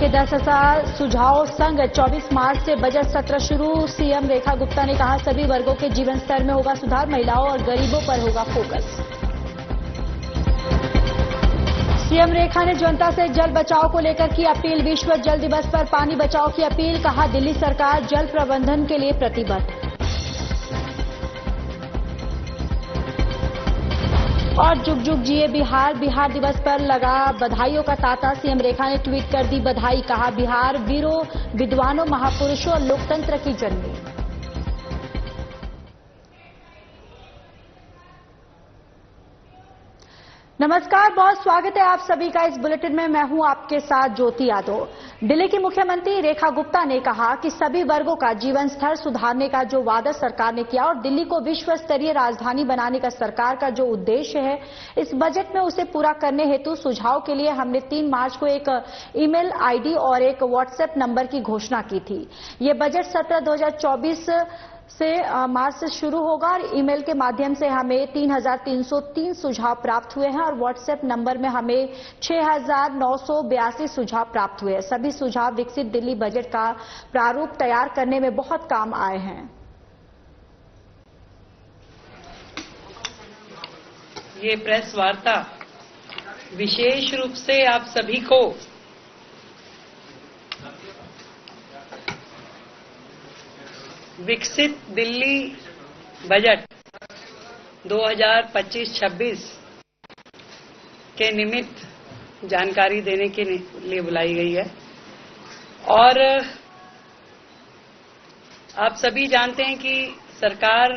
के 10,000 सुझाव संग 24 मार्च से बजट सत्र शुरू। सीएम रेखा गुप्ता ने कहा सभी वर्गों के जीवन स्तर में होगा सुधार, महिलाओं और गरीबों पर होगा फोकस। सीएम रेखा ने जनता से जल बचाओ को लेकर की अपील। विश्व जल दिवस पर पानी बचाओ की अपील। कहा दिल्ली सरकार जल प्रबंधन के लिए प्रतिबद्ध। और जुग जुग जिए बिहार, बिहार दिवस पर लगा बधाइयों का तांता। सीएम रेखा ने ट्वीट कर दी बधाई। कहा बिहार वीरों, विद्वानों, महापुरुषों और लोकतंत्र की जननी। नमस्कार, बहुत स्वागत है आप सभी का इस बुलेटिन में। मैं हूं आपके साथ ज्योति यादव। दिल्ली की मुख्यमंत्री रेखा गुप्ता ने कहा कि सभी वर्गों का जीवन स्तर सुधारने का जो वादा सरकार ने किया और दिल्ली को विश्व स्तरीय राजधानी बनाने का सरकार का जो उद्देश्य है, इस बजट में उसे पूरा करने हेतु सुझाव के लिए हमने 3 मार्च को एक ईमेल आईडी और एक व्हाट्सएप नंबर की घोषणा की थी। ये बजट सत्र 2024 से मार्च से शुरू होगा और ईमेल के माध्यम से हमें 3,303 सुझाव प्राप्त हुए हैं और व्हाट्सएप नंबर में हमें 6,982 सुझाव प्राप्त हुए हैं। सभी सुझाव विकसित दिल्ली बजट का प्रारूप तैयार करने में बहुत काम आए हैं। ये प्रेस वार्ता विशेष रूप से आप सभी को विकसित दिल्ली बजट 2025-26 के निमित्त जानकारी देने के लिए बुलाई गई है। और आप सभी जानते हैं कि सरकार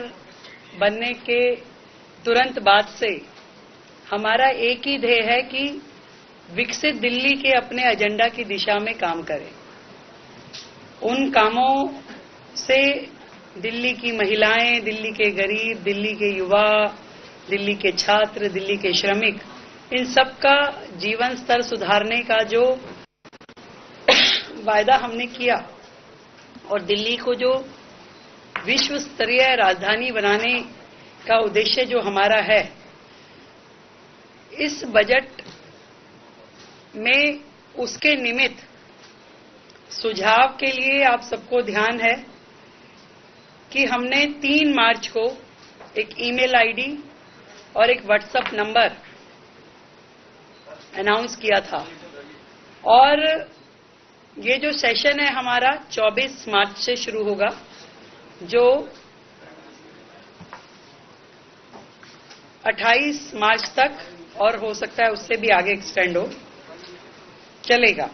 बनने के तुरंत बाद से हमारा एक ही ध्येय है कि विकसित दिल्ली के अपने एजेंडा की दिशा में काम करें। उन कामों से दिल्ली की महिलाएं, दिल्ली के गरीब, दिल्ली के युवा, दिल्ली के छात्र, दिल्ली के श्रमिक, इन सब का जीवन स्तर सुधारने का जो वायदा हमने किया और दिल्ली को जो विश्व स्तरीय राजधानी बनाने का उद्देश्य जो हमारा है, इस बजट में उसके निमित्त सुझाव के लिए आप सबको ध्यान है कि हमने 3 मार्च को एक ईमेल आईडी और एक व्हाट्सएप नंबर अनाउंस किया था और ये जो सेशन है हमारा 24 मार्च से शुरू होगा, जो 28 मार्च तक और हो सकता है उससे भी आगे एक्सटेंड हो चलेगा।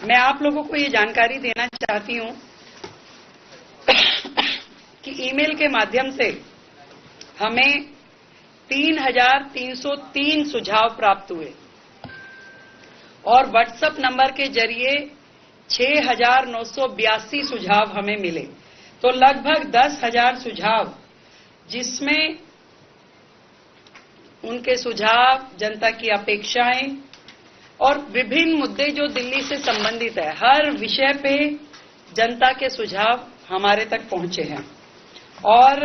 मैं आप लोगों को ये जानकारी देना चाहती हूं कि ईमेल के माध्यम से हमें 3,303 सुझाव प्राप्त हुए और व्हाट्सएप नंबर के जरिए 6,982 सुझाव हमें मिले। तो लगभग 10,000 सुझाव, जिसमें उनके सुझाव, जनता की अपेक्षाएं और विभिन्न मुद्दे जो दिल्ली से संबंधित है, हर विषय पे जनता के सुझाव हमारे तक पहुंचे हैं। और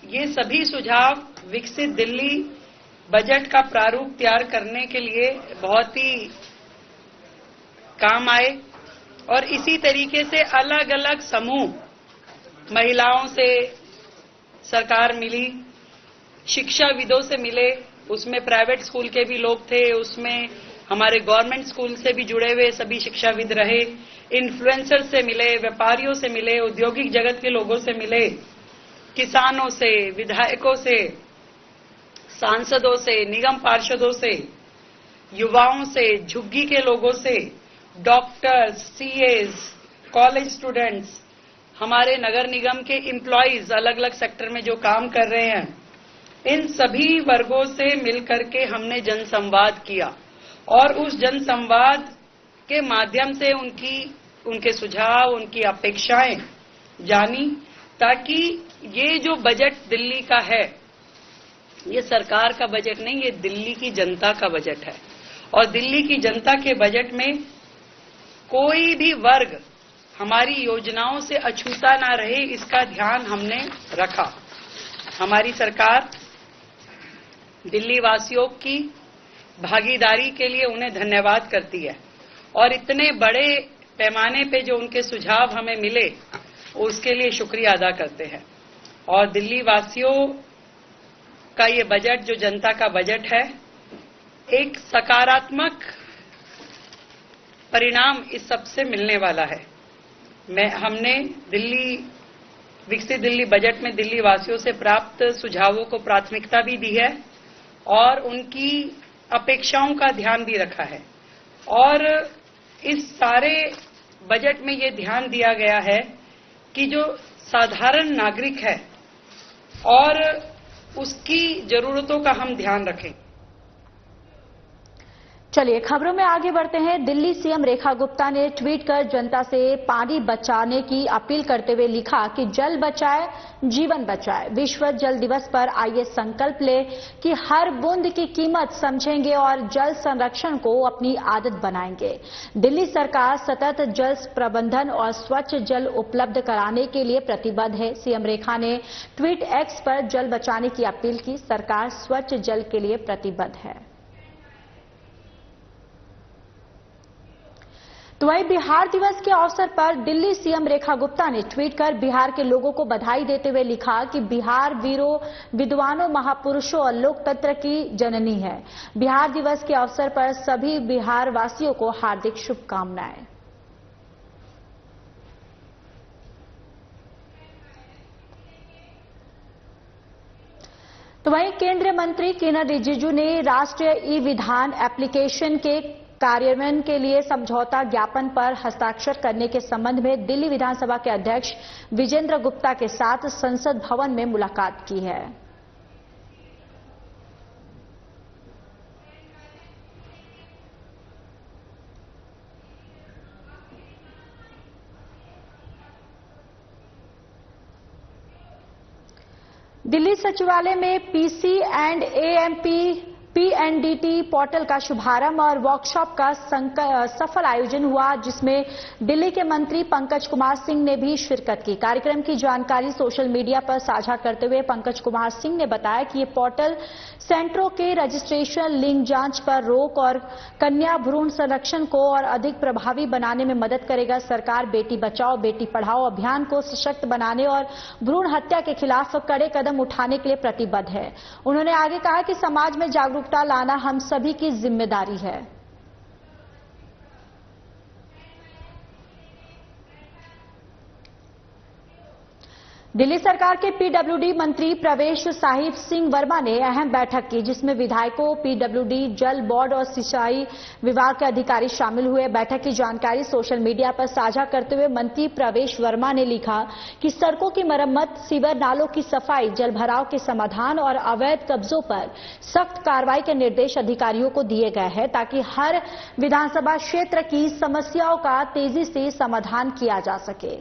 ये सभी सुझाव विकसित दिल्ली बजट का प्रारूप तैयार करने के लिए बहुत ही काम आए। और इसी तरीके से अलग अलग समूह, महिलाओं से सरकार मिली, शिक्षाविदों से मिले, उसमें प्राइवेट स्कूल के भी लोग थे, उसमें हमारे गवर्नमेंट स्कूल से भी जुड़े हुए सभी शिक्षाविद रहे, इन्फ्लुएंसर से मिले, व्यापारियों से मिले, औद्योगिक जगत के लोगों से मिले, किसानों से, विधायकों से, सांसदों से, निगम पार्षदों से, युवाओं से, झुग्गी के लोगों से, डॉक्टर्स, सीएस, कॉलेज स्टूडेंट्स, हमारे नगर निगम के एम्प्लॉइज अलग अलग सेक्टर में जो काम कर रहे हैं, इन सभी वर्गों से मिलकर के हमने जनसंवाद किया और उस जनसंवाद के माध्यम से उनके सुझाव, उनकी अपेक्षाएं जानी, ताकि ये जो बजट दिल्ली का है, ये सरकार का बजट नहीं, ये दिल्ली की जनता का बजट है। और दिल्ली की जनता के बजट में कोई भी वर्ग हमारी योजनाओं से अछूता ना रहे, इसका ध्यान हमने रखा। हमारी सरकार दिल्ली वासियों की भागीदारी के लिए उन्हें धन्यवाद करती है और इतने बड़े पैमाने पे जो उनके सुझाव हमें मिले उसके लिए शुक्रिया अदा करते हैं। और दिल्ली वासियों का ये बजट, जो जनता का बजट है, एक सकारात्मक परिणाम इस सबसे मिलने वाला है। हमने विकसित दिल्ली बजट में दिल्ली वासियों से प्राप्त सुझावों को प्राथमिकता भी दी है और उनकी अपेक्षाओं का ध्यान भी रखा है। और इस सारे बजट में ये ध्यान दिया गया है कि जो साधारण नागरिक है और उसकी जरूरतों का हम ध्यान रखें। चलिए खबरों में आगे बढ़ते हैं। दिल्ली सीएम रेखा गुप्ता ने ट्वीट कर जनता से पानी बचाने की अपील करते हुए लिखा कि जल बचाए जीवन बचाए। विश्व जल दिवस पर आइए संकल्प ले कि हर बूंद की कीमत समझेंगे और जल संरक्षण को अपनी आदत बनाएंगे। दिल्ली सरकार सतत जल प्रबंधन और स्वच्छ जल उपलब्ध कराने के लिए प्रतिबद्ध है। सीएम रेखा ने ट्वीट एक्स पर जल बचाने की अपील की। सरकार स्वच्छ जल के लिए प्रतिबद्ध है। तो वहीं बिहार दिवस के अवसर पर दिल्ली सीएम रेखा गुप्ता ने ट्वीट कर बिहार के लोगों को बधाई देते हुए लिखा कि बिहार वीरों, विद्वानों, महापुरुषों और लोकतंत्र की जननी है। बिहार दिवस के अवसर पर सभी बिहार वासियों को हार्दिक शुभकामनाएं। तो वहीं केंद्रीय मंत्री किरेन रिजिजू ने राष्ट्रीय ई विधान एप्लीकेशन के कार्यान्वयन के लिए समझौता ज्ञापन पर हस्ताक्षर करने के संबंध में दिल्ली विधानसभा के अध्यक्ष विजेंद्र गुप्ता के साथ संसद भवन में मुलाकात की है। दिल्ली सचिवालय में PC and AMP PNDT portal का शुभारंभ और वर्कशॉप का सफल आयोजन हुआ, जिसमें दिल्ली के मंत्री पंकज कुमार सिंह ने भी शिरकत की। कार्यक्रम की जानकारी सोशल मीडिया पर साझा करते हुए पंकज कुमार सिंह ने बताया कि ये पोर्टल सेंटरों के रजिस्ट्रेशन, लिंग जांच पर रोक और कन्या भ्रूण संरक्षण को और अधिक प्रभावी बनाने में मदद करेगा। सरकार बेटी बचाओ बेटी पढ़ाओ अभियान को सशक्त बनाने और भ्रूण हत्या के खिलाफ कड़े कदम उठाने के लिए प्रतिबद्ध है। उन्होंने आगे कहा कि समाज में जागरूकता लाना हम सभी की जिम्मेदारी है। दिल्ली सरकार के पीडब्ल्यूडी मंत्री प्रवेश साहिब सिंह वर्मा ने अहम बैठक की, जिसमें विधायकों, पीडब्ल्यूडी, जल बोर्ड और सिंचाई विभाग के अधिकारी शामिल हुए। बैठक की जानकारी सोशल मीडिया पर साझा करते हुए मंत्री प्रवेश वर्मा ने लिखा कि सड़कों की मरम्मत, सीवर नालों की सफाई, जल भराव के समाधान और अवैध कब्जों पर सख्त कार्रवाई के निर्देश अधिकारियों को दिए गए हैं, ताकि हर विधानसभा क्षेत्र की समस्याओं का तेजी से समाधान किया जा सके।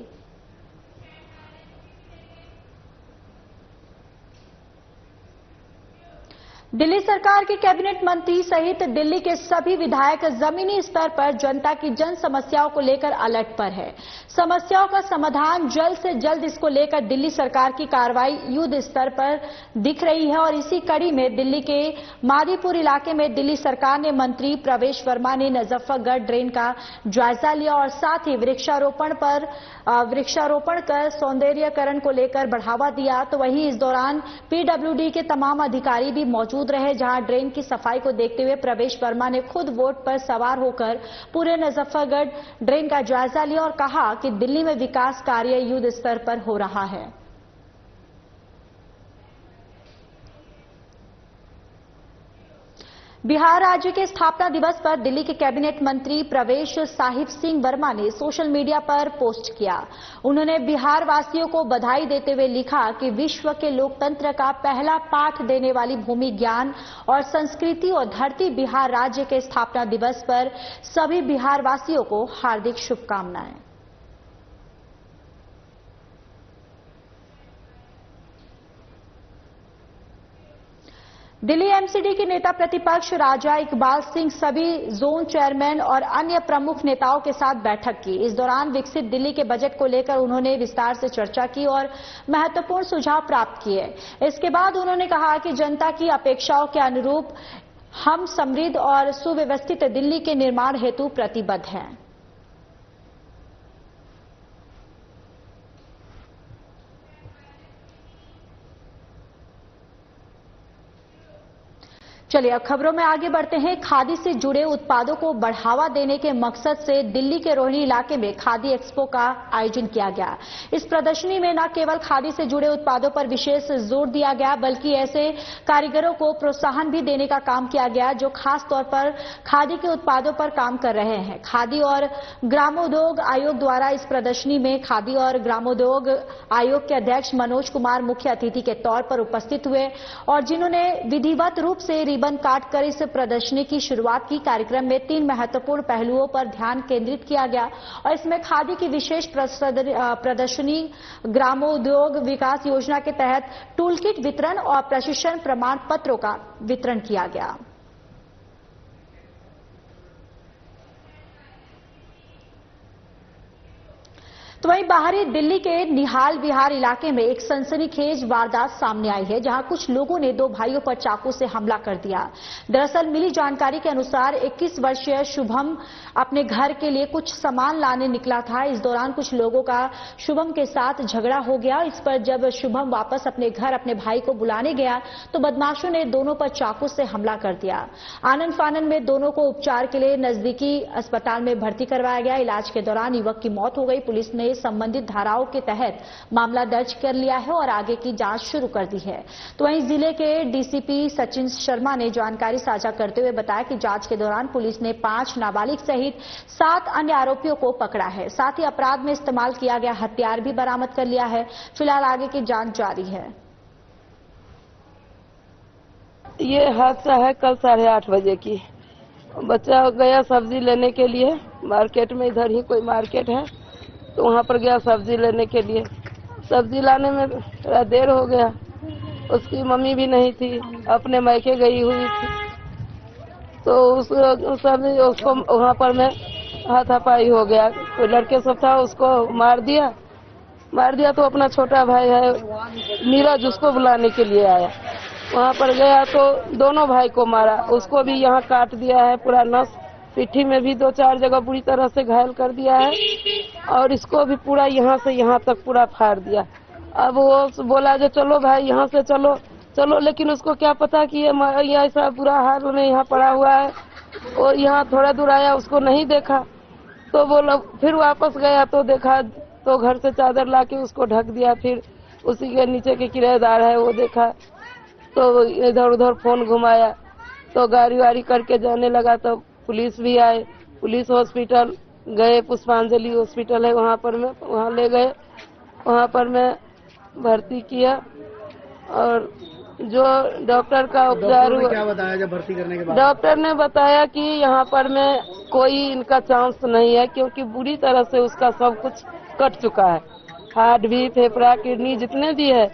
दिल्ली सरकार के कैबिनेट मंत्री सहित दिल्ली के सभी विधायक जमीनी स्तर पर जनता की जन समस्याओं को लेकर अलर्ट पर है। समस्याओं का समाधान जल्द से जल्द, इसको लेकर दिल्ली सरकार की कार्रवाई युद्ध स्तर पर दिख रही है। और इसी कड़ी में दिल्ली के मादीपुर इलाके में दिल्ली सरकार ने मंत्री प्रवेश वर्मा ने मुजफ्फरगढ़ ड्रेन का जायजा लिया और साथ ही वृक्षारोपण कर सौंदर्यीकरण को लेकर बढ़ावा दिया। तो वहीं इस दौरान पीडब्ल्यूडी के तमाम अधिकारी भी मौजूद रहे, जहां ड्रेन की सफाई को देखते हुए प्रवेश वर्मा ने खुद बोट पर सवार होकर पूरे मुजफ्फरगढ़ ड्रेन का जायजा लिया और कहा कि दिल्ली में विकास कार्य युद्ध स्तर पर हो रहा है। बिहार राज्य के स्थापना दिवस पर दिल्ली के कैबिनेट मंत्री प्रवेश साहिब सिंह वर्मा ने सोशल मीडिया पर पोस्ट किया। उन्होंने बिहार वासियों को बधाई देते हुए लिखा कि विश्व के लोकतंत्र का पहला पाठ देने वाली भूमि, ज्ञान और संस्कृति और धरती बिहार राज्य के स्थापना दिवस पर सभी बिहार वासियों को हार्दिक शुभकामनाएं। दिल्ली एमसीडी के नेता प्रतिपक्ष राजा इकबाल सिंह सभी जोन चेयरमैन और अन्य प्रमुख नेताओं के साथ बैठक की। इस दौरान विकसित दिल्ली के बजट को लेकर उन्होंने विस्तार से चर्चा की और महत्वपूर्ण सुझाव प्राप्त किए। इसके बाद उन्होंने कहा कि जनता की अपेक्षाओं के अनुरूप हम समृद्ध और सुव्यवस्थित दिल्ली के निर्माण हेतु प्रतिबद्ध हैं। चलिए अब खबरों में आगे बढ़ते हैं। खादी से जुड़े उत्पादों को बढ़ावा देने के मकसद से दिल्ली के रोहिणी इलाके में खादी एक्सपो का आयोजन किया गया। इस प्रदर्शनी में न केवल खादी से जुड़े उत्पादों पर विशेष जोर दिया गया, बल्कि ऐसे कारीगरों को प्रोत्साहन भी देने का काम किया गया जो खास तौर पर खादी के उत्पादों पर काम कर रहे हैं। खादी और ग्रामोद्योग आयोग द्वारा इस प्रदर्शनी में खादी और ग्रामोद्योग आयोग के अध्यक्ष मनोज कुमार मुख्य अतिथि के तौर पर उपस्थित हुए और जिन्होंने विधिवत रूप से रिबन काटकर इस प्रदर्शनी की शुरुआत की। कार्यक्रम में 3 महत्वपूर्ण पहलुओं पर ध्यान केंद्रित किया गया और इसमें खादी की विशेष प्रदर्शनी, ग्रामोद्योग विकास योजना के तहत टूल किट वितरण और प्रशिक्षण प्रमाण पत्रों का वितरण किया गया। तो वहीं बाहरी दिल्ली के निहाल विहार इलाके में एक सनसनीखेज वारदात सामने आई है, जहां कुछ लोगों ने 2 भाइयों पर चाकू से हमला कर दिया। दरअसल मिली जानकारी के अनुसार 21 वर्षीय शुभम अपने घर के लिए कुछ सामान लाने निकला था। इस दौरान कुछ लोगों का शुभम के साथ झगड़ा हो गया। इस पर जब शुभम वापस अपने घर अपने भाई को बुलाने गया तो बदमाशों ने दोनों पर चाकू से हमला कर दिया। आनन फानन में दोनों को उपचार के लिए नजदीकी अस्पताल में भर्ती करवाया गया। इलाज के दौरान युवक की मौत हो गई। पुलिस ने संबंधित धाराओं के तहत मामला दर्ज कर लिया है और आगे की जांच शुरू कर दी है। तो वहीं जिले के डीसीपी सचिन शर्मा ने जानकारी साझा करते हुए बताया कि जांच के दौरान पुलिस ने 5 नाबालिग सहित 7 अन्य आरोपियों को पकड़ा है। साथ ही अपराध में इस्तेमाल किया गया हथियार भी बरामद कर लिया है। फिलहाल आगे की जांच जारी है। ये हादसा है कल 8:30 बजे की। बच्चा गया सब्जी लेने के लिए मार्केट में, इधर ही कोई मार्केट है, तो वहाँ पर गया सब्जी लेने के लिए। सब्जी लाने में थोड़ा देर हो गया। उसकी मम्मी भी नहीं थी, अपने मायके गई हुई थी, तो उसको वहाँ पर में हाथापाई हो गया। कोई लड़के सब था, उसको मार दिया तो अपना छोटा भाई है नीरज, उसको बुलाने के लिए आया। वहाँ पर गया तो दोनों भाई को मारा। उसको भी यहाँ काट दिया है, पूरा नस पिट्ठी में भी 2-4 जगह बुरी तरह से घायल कर दिया है और इसको भी पूरा यहाँ से यहाँ तक पूरा फाड़ दिया। अब वो बोला जो चलो भाई यहाँ से चलो, लेकिन उसको क्या पता कि ये ऐसा बुरा हाल में यहाँ पड़ा हुआ है। और यहाँ थोड़ा दूर आया, उसको नहीं देखा, तो वो फिर वापस गया तो देखा तो घर से चादर लाके उसको ढक दिया। फिर उसी के नीचे के किराएदार है, वो देखा तो इधर उधर फोन घुमाया तो गाड़ी वाड़ी करके जाने लगा। तो पुलिस भी आए, पुलिस हॉस्पिटल गए, पुष्पांजलि हॉस्पिटल है वहाँ ले गए, वहाँ पर मैं भर्ती किया और जो डॉक्टर का उपचार हुआ। क्या बताया जब भर्ती करने के बाद? डॉक्टर ने बताया कि यहाँ पर में कोई इनका चांस नहीं है, क्योंकि बुरी तरह से उसका सब कुछ कट चुका है। हार्ट भी, फेफड़ा, किडनी जितने भी है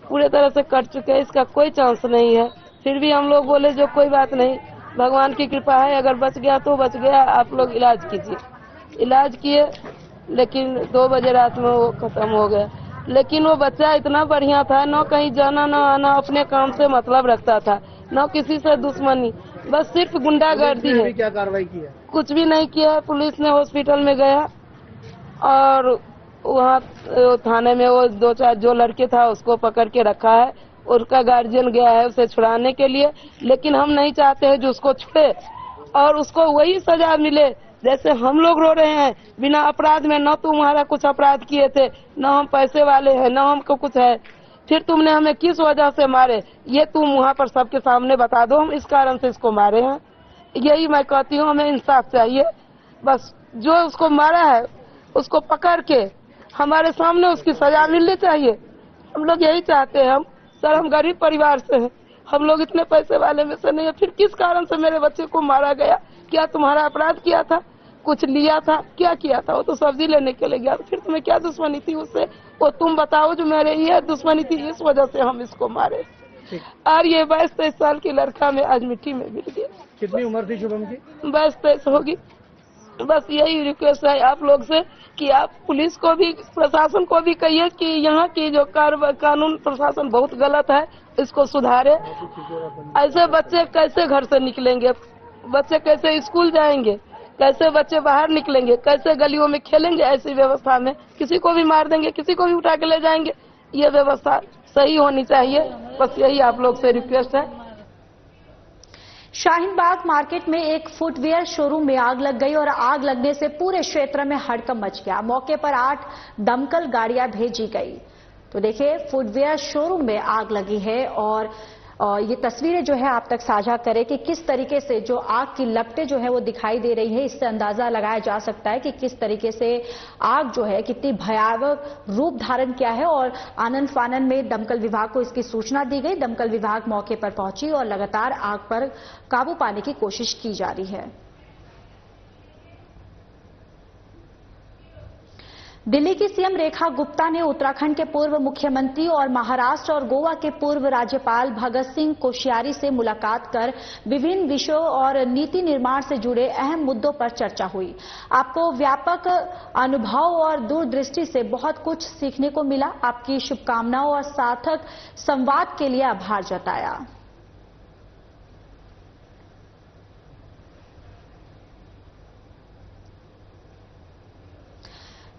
पूरे तरह से कट चुके हैं, इसका कोई चांस नहीं है। फिर भी हम लोग बोले जो कोई बात नहीं, भगवान की कृपा है, अगर बच गया तो बच गया, आप लोग इलाज कीजिए। इलाज किए, लेकिन 2 बजे रात में वो खत्म हो गया। लेकिन वो बच्चा इतना बढ़िया था, न कहीं जाना न आना, अपने काम से मतलब रखता था, न किसी से दुश्मनी, बस सिर्फ गुंडागर्दी है। क्या कार्रवाई की है? कुछ भी नहीं किया। पुलिस ने हॉस्पिटल में गया और वहाँ थाने में वो 2-4 जो लड़के था उसको पकड़ के रखा है। उसका गार्जियन गया है उसे छुड़ाने के लिए, लेकिन हम नहीं चाहते हैं जो उसको छुड़े और उसको वही सजा मिले जैसे हम लोग रो रहे हैं बिना अपराध में। न तुम्हारा कुछ अपराध किए थे, न हम पैसे वाले हैं, न हमको कुछ है, फिर तुमने हमें किस वजह से मारे ये तुम वहाँ पर सबके सामने बता दो, हम इस कारण से इसको मारे हैं। यही मैं कहती हूँ, हमें इंसाफ चाहिए। बस जो उसको मारा है उसको पकड़ के हमारे सामने उसकी सजा मिलनी चाहिए। हम लोग यही चाहते हैं। हम गरीब परिवार से हैं, हम लोग इतने पैसे वाले में से नहीं है। फिर किस कारण से मेरे बच्चे को मारा गया? क्या तुम्हारा अपराध किया था? कुछ लिया था? क्या किया था? वो तो सब्जी लेने के लिए गया। फिर तुम्हें क्या दुश्मनी थी उससे? वो तुम बताओ जो मेरे ये दुश्मनी थी, इस वजह से हम इसको मारे। और ये 22-23 साल की लड़का में आज मिट्टी में गिर गया। कितनी उम्र थी शुभम की? 22-23 होगी। बस यही रिक्वेस्ट है आप लोग से कि आप पुलिस को भी, प्रशासन को भी कहिए कि यहाँ की जो कानून प्रशासन बहुत गलत है, इसको सुधारे। ऐसे बच्चे कैसे घर से निकलेंगे, बच्चे कैसे स्कूल जाएंगे, कैसे बच्चे बाहर निकलेंगे, कैसे गलियों में खेलेंगे। ऐसी व्यवस्था में किसी को भी मार देंगे, किसी को भी उठा के ले जाएंगे। ये व्यवस्था सही होनी चाहिए, बस यही आप लोग से रिक्वेस्ट है। शाहीन बाग मार्केट में एक फुटवियर शोरूम में आग लग गई और आग लगने से पूरे क्षेत्र में हड़कंप मच गया। मौके पर 8 दमकल गाड़ियां भेजी गई। तो देखिए, फुटवियर शोरूम में आग लगी है और ये तस्वीरें जो है आप तक साझा करें कि किस तरीके से जो आग की लपटें जो है वो दिखाई दे रही है। इससे अंदाजा लगाया जा सकता है कि किस तरीके से आग जो है कितनी भयावह रूप धारण किया है। और आनन फानन में दमकल विभाग को इसकी सूचना दी गई। दमकल विभाग मौके पर पहुंची और लगातार आग पर काबू पाने की कोशिश की जा रही है। दिल्ली की सीएम रेखा गुप्ता ने उत्तराखंड के पूर्व मुख्यमंत्री और महाराष्ट्र और गोवा के पूर्व राज्यपाल भगत सिंह कोश्यारी से मुलाकात कर विभिन्न विषयों और नीति निर्माण से जुड़े अहम मुद्दों पर चर्चा हुई। आपको व्यापक अनुभव और दूरदृष्टि से बहुत कुछ सीखने को मिला। आपकी शुभकामनाओं और सार्थक संवाद के लिए आभार जताया।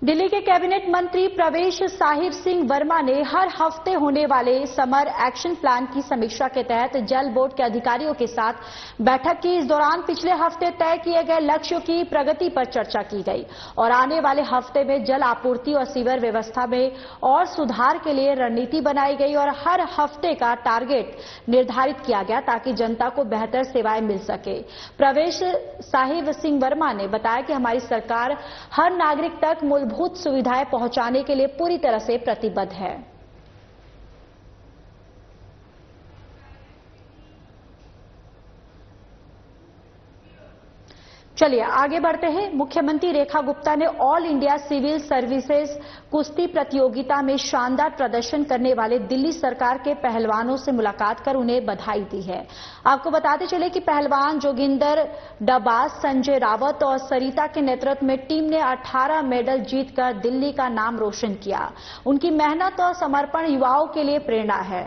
दिल्ली के कैबिनेट मंत्री प्रवेश साहिब सिंह वर्मा ने हर हफ्ते होने वाले समर एक्शन प्लान की समीक्षा के तहत जल बोर्ड के अधिकारियों के साथ बैठक की। इस दौरान पिछले हफ्ते तय किए गए लक्ष्यों की प्रगति पर चर्चा की गई और आने वाले हफ्ते में जल आपूर्ति और सीवर व्यवस्था में और सुधार के लिए रणनीति बनाई गई और हर हफ्ते का टारगेट निर्धारित किया गया ताकि जनता को बेहतर सेवाएं मिल सके। प्रवेश साहिब सिंह वर्मा ने बताया कि हमारी सरकार हर नागरिक तक मूलभूत सुविधाएं पहुंचाने के लिए पूरी तरह से प्रतिबद्ध है। चलिए आगे बढ़ते हैं। मुख्यमंत्री रेखा गुप्ता ने ऑल इंडिया सिविल सर्विसेज कुश्ती प्रतियोगिता में शानदार प्रदर्शन करने वाले दिल्ली सरकार के पहलवानों से मुलाकात कर उन्हें बधाई दी है। आपको बताते चले कि पहलवान जोगिंदर डब्बा, संजय रावत और सरिता के नेतृत्व में टीम ने 18 मेडल जीतकर दिल्ली का नाम रोशन किया। उनकी मेहनत और समर्पण युवाओं के लिए प्रेरणा है।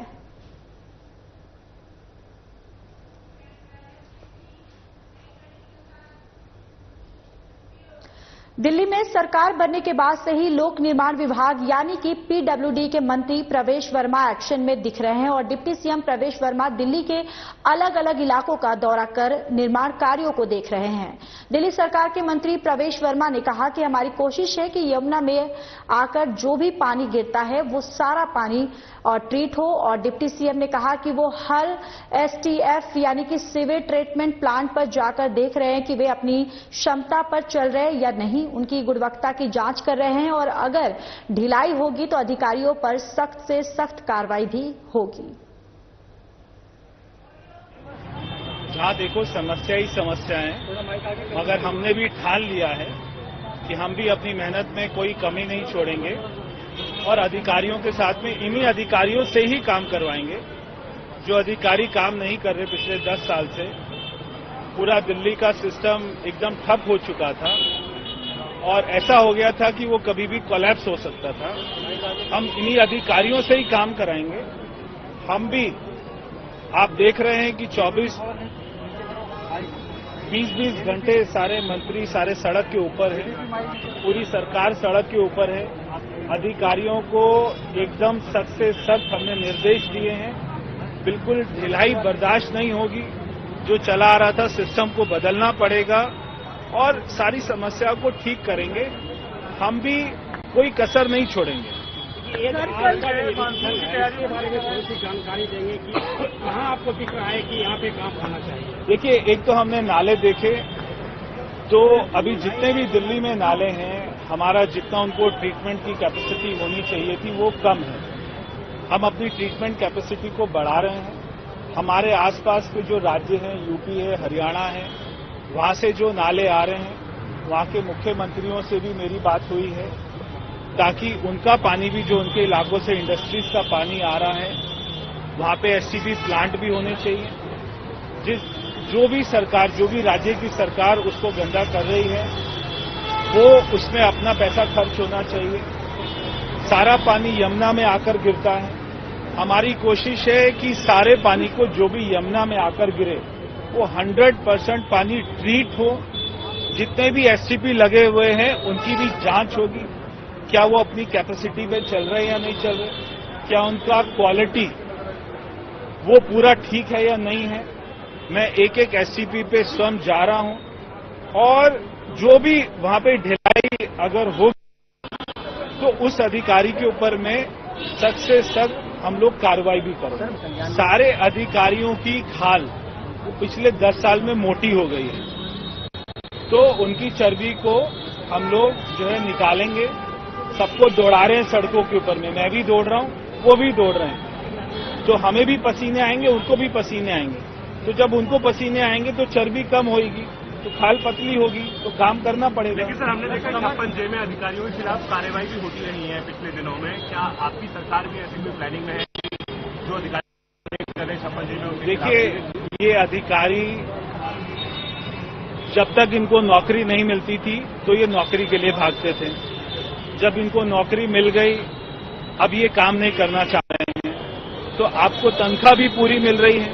दिल्ली में सरकार बनने के बाद से ही लोक निर्माण विभाग यानी कि पीडब्ल्यूडी के मंत्री प्रवेश वर्मा एक्शन में दिख रहे हैं और डिप्टी सीएम प्रवेश वर्मा दिल्ली के अलग अलग इलाकों का दौरा कर निर्माण कार्यों को देख रहे हैं। दिल्ली सरकार के मंत्री प्रवेश वर्मा ने कहा कि हमारी कोशिश है कि यमुना में आकर जो भी पानी गिरता है वो सारा पानी और ट्रीट हो। और डिप्टी सीएम ने कहा कि वो हर एसटीएफ यानी कि सीवेज ट्रीटमेंट प्लांट पर जाकर देख रहे हैं कि वे अपनी क्षमता पर चल रहे हैं या नहीं। उनकी गुणवत्ता की जांच कर रहे हैं और अगर ढिलाई होगी तो अधिकारियों पर सख्त से सख्त कार्रवाई भी होगी। जहां देखो समस्या ही समस्या है, मगर हमने भी ठान लिया है कि हम भी अपनी मेहनत में कोई कमी नहीं छोड़ेंगे और अधिकारियों के साथ में इन्हीं अधिकारियों से ही काम करवाएंगे। जो अधिकारी काम नहीं कर रहे पिछले 10 साल से, पूरा दिल्ली का सिस्टम एकदम ठप हो चुका था और ऐसा हो गया था कि वो कभी भी कोलैप्स हो सकता था। हम इन्हीं अधिकारियों से ही काम कराएंगे। हम भी, आप देख रहे हैं कि 20-20 घंटे सारे मंत्री सारे सड़क के ऊपर हैं, पूरी सरकार सड़क के ऊपर है। अधिकारियों को एकदम सख्त से सख्त हमने निर्देश दिए हैं, बिल्कुल ढिलाई बर्दाश्त नहीं होगी। जो चला आ रहा था सिस्टम को बदलना पड़ेगा और सारी समस्या को ठीक करेंगे। हम भी कोई कसर नहीं छोड़ेंगे। जानकारी देंगे कि कहाँ आपको दिख रहा है कि यहाँ पे काम होना चाहिए। देखिए, एक तो हमने नाले देखे, तो अभी जितने भी दिल्ली में नाले हैं, हमारा जितना उनको ट्रीटमेंट की कैपेसिटी होनी चाहिए थी वो कम है। हम अपनी ट्रीटमेंट कैपेसिटी को बढ़ा रहे हैं। हमारे आसपास के जो राज्य हैं, यूपी है, हरियाणा है, वहां से जो नाले आ रहे हैं, वहां के मुख्यमंत्रियों से भी मेरी बात हुई है ताकि उनका पानी भी, जो उनके इलाकों से इंडस्ट्रीज का पानी आ रहा है, वहां पे एसटीपी प्लांट भी होने चाहिए। जो भी सरकार, जो भी राज्य की सरकार उसको गंदा कर रही है, वो उसमें अपना पैसा खर्च होना चाहिए। सारा पानी यमुना में आकर गिरता है। हमारी कोशिश है कि सारे पानी को जो भी यमुना में आकर गिरे वो 100% पानी ट्रीट हो। जितने भी एससीपी लगे हुए हैं उनकी भी जांच होगी, क्या वो अपनी कैपेसिटी पे चल रहे हैं या नहीं चल रहे, क्या उनका क्वालिटी वो पूरा ठीक है या नहीं है। मैं एक एक एससीपी पे स्वयं जा रहा हूं और जो भी वहां पे ढिलाई अगर हो तो उस अधिकारी के ऊपर में सख्त से सख्त हम लोग कार्रवाई भी करें। सारे अधिकारियों की खाल पिछले 10 साल में मोटी हो गई है, तो उनकी चर्बी को हम लोग जो है निकालेंगे। सबको दौड़ा रहे हैं सड़कों के ऊपर में, मैं भी दौड़ रहा हूं, वो भी दौड़ रहे हैं, तो हमें भी पसीने आएंगे, उनको भी पसीने आएंगे। तो जब उनको पसीने आएंगे तो चर्बी कम होगी, तो खाल पतली होगी, तो काम करना पड़ेगा। लेकिन सर हमने देखा छप्पन जे में अधिकारियों के खिलाफ कार्रवाई भी होती रही है पिछले दिनों में। क्या आपकी सरकार भी ऐसी कोई प्लानिंग में है जो अधिकारी छप्पन जे में? देखिए, ये अधिकारी जब तक इनको नौकरी नहीं मिलती थी तो ये नौकरी के लिए भागते थे। जब इनको नौकरी मिल गई, अब ये काम नहीं करना चाह रहे हैं, तो आपको तनख्वाह भी पूरी मिल रही है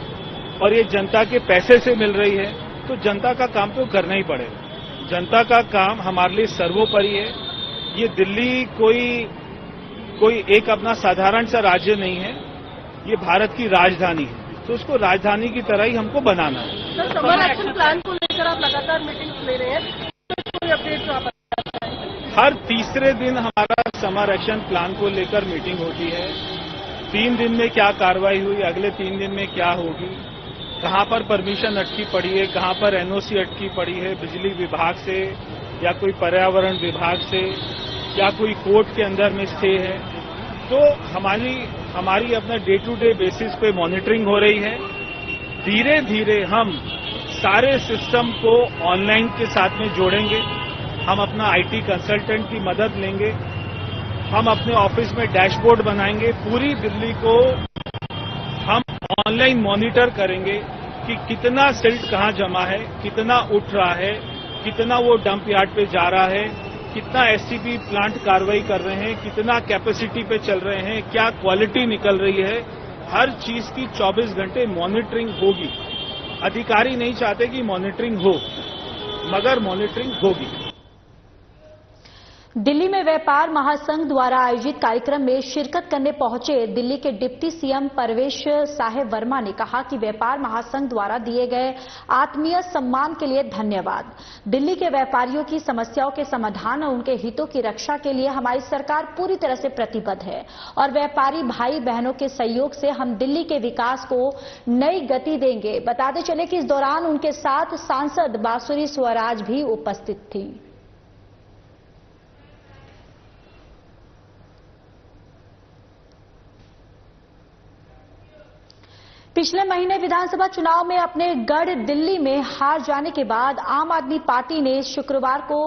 और ये जनता के पैसे से मिल रही है, तो जनता का काम तो करना ही पड़ेगा। जनता का काम हमारे लिए सर्वोपरि है। ये दिल्ली कोई एक अपना साधारण सा राज्य नहीं है, ये भारत की राजधानी है, तो उसको राजधानी की तरह ही हमको बनाना है। सर, समर एक्शन प्लान को लेकर आप लगातार मीटिंग्स ले रहे हैं, कोई अपडेट आप? हर तीसरे दिन हमारा समर एक्शन प्लान को लेकर मीटिंग होती है। 3 दिन में क्या कार्रवाई हुई, अगले 3 दिन में क्या होगी, कहां पर परमिशन अटकी पड़ी है, कहां पर एनओसी अटकी पड़ी है, बिजली विभाग से या कोई पर्यावरण विभाग से या कोई कोर्ट के अंदर में स्टे है। तो हमारी अपना डे टू डे बेसिस पे मॉनिटरिंग हो रही है। धीरे धीरे हम सारे सिस्टम को ऑनलाइन के साथ में जोड़ेंगे। हम अपना आईटी कंसल्टेंट की मदद लेंगे, हम अपने ऑफिस में डैशबोर्ड बनाएंगे, पूरी दिल्ली को हम ऑनलाइन मॉनिटर करेंगे कि कितना सिल्ट कहां जमा है, कितना उठ रहा है, कितना वो डंप यार्ड पे जा रहा है, कितना एससीबी प्लांट कार्रवाई कर रहे हैं, कितना कैपेसिटी पे चल रहे हैं, क्या क्वालिटी निकल रही है। हर चीज की 24 घंटे मॉनिटरिंग होगी। अधिकारी नहीं चाहते कि मॉनिटरिंग हो, मगर मॉनिटरिंग होगी। दिल्ली में व्यापार महासंघ द्वारा आयोजित कार्यक्रम में शिरकत करने पहुंचे दिल्ली के डिप्टी सीएम परवेश साहेब वर्मा ने कहा कि व्यापार महासंघ द्वारा दिए गए आत्मीय सम्मान के लिए धन्यवाद। दिल्ली के व्यापारियों की समस्याओं के समाधान और उनके हितों की रक्षा के लिए हमारी सरकार पूरी तरह से प्रतिबद्ध है और व्यापारी भाई बहनों के सहयोग से हम दिल्ली के विकास को नई गति देंगे। बताते चले कि इस दौरान उनके साथ सांसद बांसुरी स्वराज भी उपस्थित थी। पिछले महीने विधानसभा चुनाव में अपने गढ़ दिल्ली में हार जाने के बाद आम आदमी पार्टी ने शुक्रवार को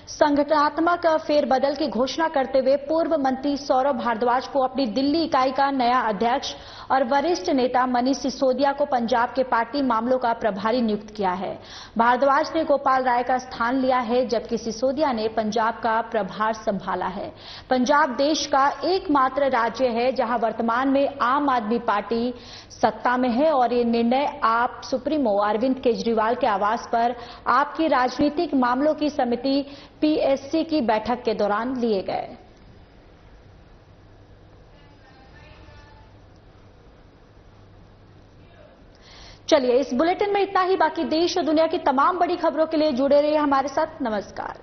संगठनात्मक फेरबदल की घोषणा करते हुए पूर्व मंत्री सौरभ भारद्वाज को अपनी दिल्ली इकाई का नया अध्यक्ष और वरिष्ठ नेता मनीष सिसोदिया को पंजाब के पार्टी मामलों का प्रभारी नियुक्त किया है। भारद्वाज ने गोपाल राय का स्थान लिया है, जबकि सिसोदिया ने पंजाब का प्रभार संभाला है। पंजाब देश का एकमात्र राज्य है जहां वर्तमान में आम आदमी पार्टी सत्ता में है और ये निर्णय आप सुप्रीमो अरविंद केजरीवाल के आवास पर आपकी राजनीतिक मामलों की समिति पीएससी की बैठक के दौरान लिए गए। चलिए, इस बुलेटिन में इतना ही। बाकी देश और दुनिया की तमाम बड़ी खबरों के लिए जुड़े रहिए हमारे साथ। नमस्कार।